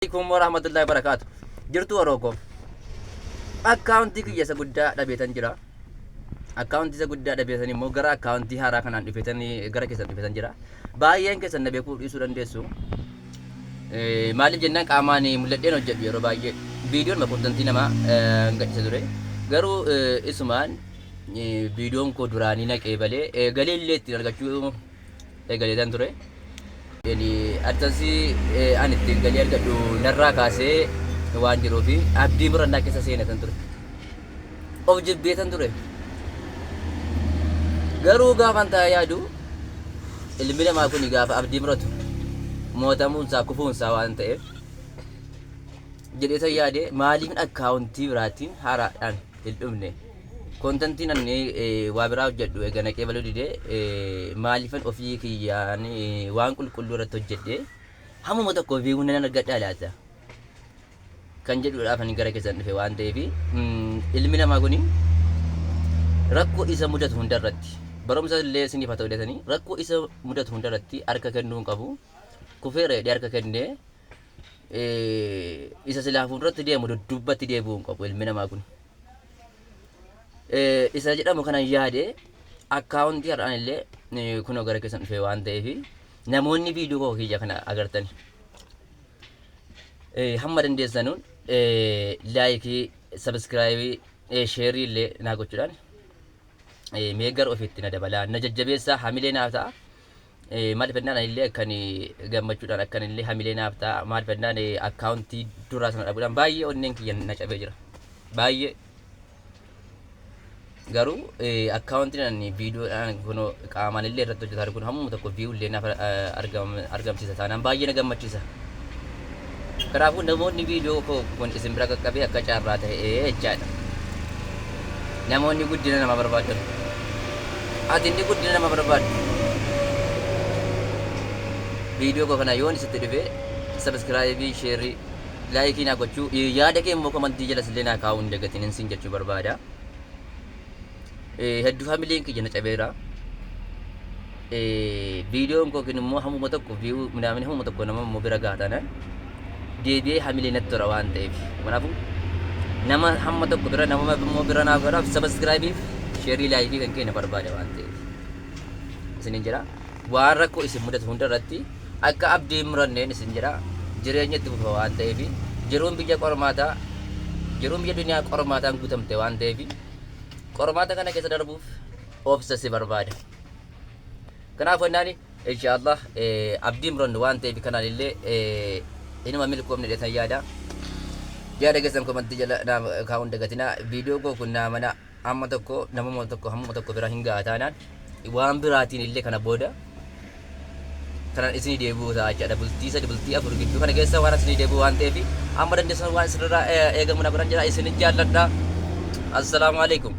Assalamualaikum warahmatullahi wabarakatuh. Jirtu Orooko. Akkaawuntii kiyya isa guddaa dhabeetan jira. Akkaawuntii isa guddaa dhabeetan immoo gara akkaawuntii haaraa kanaan dhufeetanii gara keessan dhufeetan jira. Baay'een keessan na beekuu dhiisuu dandeessu. Maaliif jennaan qaamaan mul'adheen hojjedhu yeroo baay'ee viidiyoon quunnamtii namaa gadhiisa ture. Garuu isumaan viidiyoon koo duraanii naqee balee galee illee ittiin argachuu eegaleetan ture. Artasi ani ittiin galii argadhu narraa kaasee waan jiruufi abdii murannaa keessa seenatan ture. Of jibbeetan ture. Garuu gaafan taa'ee yaadu ilmi namaa kun gaafa abdii muratu mootamuunsaa kufuunsaa waan ta'eef jedheetan yaade maaliif akkaawuntii biraatiin haaraadhaan hin dhufne kontentiin ani waa biraa hojjedhu egaa naqee baluu didee maaliifan ofii kiyyaan waan qulqulluu irratti hojjedhe hammuma tokko viiyuun nan argadhaa laata kan jedhuudhaaf ani gara keessan dhufe waan ta'eef ilmi namaa kun rakkoo isa mudatu hundarratti barumsa illee isiniif haa ta'u jedhanii rakkoo isa mudatu hundarratti harka kennuu qabu kufeera jedhee harka kennee isa silaa fuulduratti deemu dudduubatti deebi'uu qabu ilmi namaa kun. Isa jedhamu kanan yaade akkaawuntii har'aan illee kunoo gara keessan dhufe waan ta'eef namoonni viidiyoo koo kiyya kana agartan hamma dandeessanuun laayikii sabiskiraayibii sheerii illee naa gochuudhaan meegar ofiitti na dabalaa na jajjabeessaa hamilee naaf ta'a. Maal fennaan illee akkan gammachuudhaan akkan illee hamilee naaf ta'a. Maal fennaan akkaawuntii duraa sana dhabuudhaan baay'ee onneen kiyya na cabee jira baay'ee. Garuu akkaawuntiin ani viidiyoodhaan kunoo qaamaan illee irratti hojjetaa kun hammuma tokko viiyuu illee naaf argamsiisa taanaan baay'ee na gammachiisa. Kanaafuu namoonni viidiyoo koo kun isin bira qaqqabee akka caarraa ta'e jechaadha. Namoonni guddina nama barbaadan ati inni guddina nama barbaadu viidiyoo koo kana yoon isitti dhufe sabiskiraayibii sheerii laayikii naa gochuu yaada kee immoo komantii jala illee naa kaa'uu hin dagatiin sin jechuu barbaada. Hedduu hamileen kiyya na cabeera. Viidiyoon koo kun immoo hammuma tokko viiyuu midhaamini hammuma tokko nama immoo bira gaatanan deebi'ee hamilee natti tora waan ta'eef kanaafuu nama hamma tokko bira nama immoo bira naaf godhaaf sabiskiraayibii sheerii laayikii kan kenna barbaada waan ta'eef isinin jira waan rakkoo isin mudatu hunda irratti akka abdii muranneen isin jira jireenya itti fufa waan ta'eef jiruun biyya qormaataa jiruun biyya duniyaa qormaataan guutamte waan ta'eef qormaata kana keessa darbuuf obsa si barbaada. Kanaafuu innaani inshaallah abdii murannu waan ta'eef kanaan illee inuma milkoomne dheetan yaada. Yaada keessan komantii jala kaa'uun dagatinaa viidiyoo koo kun naamana amma tokko namuma tokko hammuma tokko bira hin ga'a taanaan waan biraatiin illee kana booda kanaan isinii deebi'uu ta'a jechaadha. Bultii sadi bultii afur gidduu kana keessa waan isinii deebi'u waan ta'eef amma dandeessan waan isinirraa eegamu na biran jira isinin jaalladha. Assalaamu alaikum.